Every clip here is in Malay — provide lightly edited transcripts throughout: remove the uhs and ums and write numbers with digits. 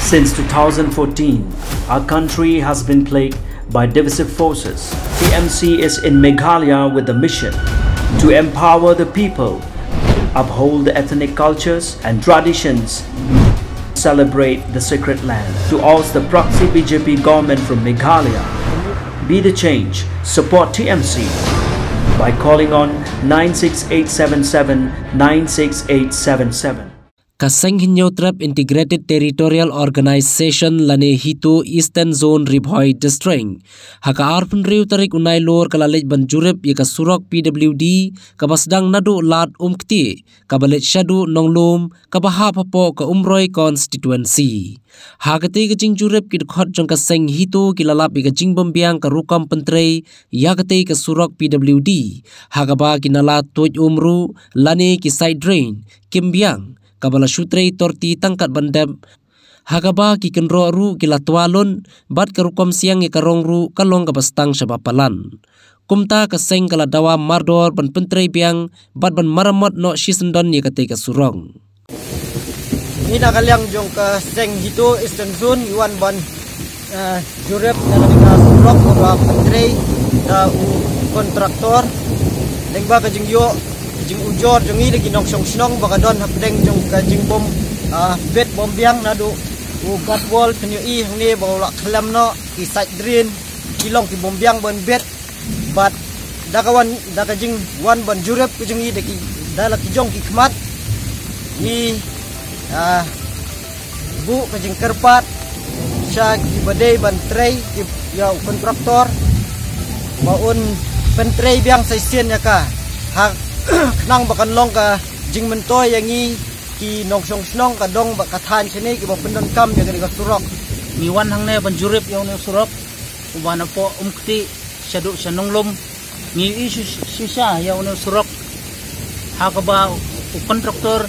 Since 2014, our country has been plagued by divisive forces. TMC is in Meghalaya with the mission to empower the people, uphold the ethnic cultures and traditions, celebrate the sacred land. To oust the proxy BJP government from Meghalaya, be the change, support TMC by calling on 96877 96877. Kaseng Hinyotrap Integrated Territorial Organization lane hito Eastern Zone Ribhoi District. Haka arpun riu tarik unai lor kalalit banjurep yaka surok PWD kabasdang nadu lat umkti kabalit syadu nonglum kabahapapo ka umroy constituency. Hakati kajing jurep kidkhot jong kaseng hito kilalap ika jing bombiang ka rukam pentrei yakati ka surok PWD. Hakaba kinala tuj umru lane ki side drain kimbiang kabala syutrei torti tangkat bandam hagaba ki kenro ru kila tualon bat karukom siang ya karong ru kalong kabastang syabapalan kumta kaseng kala dawa mardor ban pentrei biang bat ban maramot no shisendon ya kate kasurong ina kalyang jong kaseng hito Eastern Zone yuan ban jurep dalam kasurok ba pentrei da kontraktor lengba kajing yo jing ujor jong ini lagi nong snong bakadon hapdeng jong kajing bom bet bom biang nadu gat wall penyu I ni bawa kelam no ki side drain kilong ki bom biang ban bet bat dakawan dakajing wan ban jurep kajing I deki dalak ki jong ki khmat ni bu kajing kerpat sya ki badai ban trei ki ya kontraktor maun pentrei biang saisian ya ka hak nang bakan long ka jing mentoy yang i ki nong song snong ka dong bakathan chini ki bapendon kam ya ka surok niwan hang ne banjurip yaw ne surok ubana po umkti syadu syanonglom ni isu sisa yaw ne surok hakaba kontraktor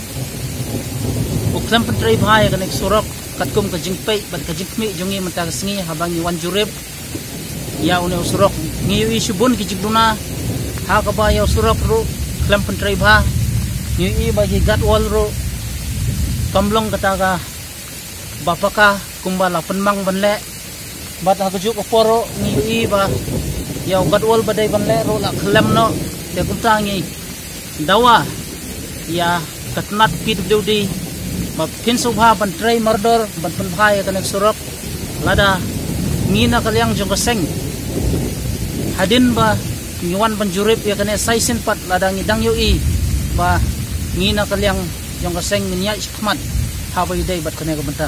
uklam pentrai bhai ka nek surok katkum ka jingpei bat ka jingmi jongi menta sngi habang niwan jurip yaw ne surok ni isu bun ki jigduna hakaba yaw surok ru klam pentrai bha ni I bagi gat wall ro kamlong kataga bapaka kumbala penmang banle bat hakujuk oporo ni I ba yaw gat wall badai banle ro la klam no de kuntangi dawa ya katnat PWD ba pinso bha pentrai mardor ban penbhai kanek surok lada ngina kalyang jong kaseng hadin ba nyuan banjurip ya kane saisin pat ladang idang yo I ba ngina kalyang jong kaseng niya ikhmat habay day bat kane kabanta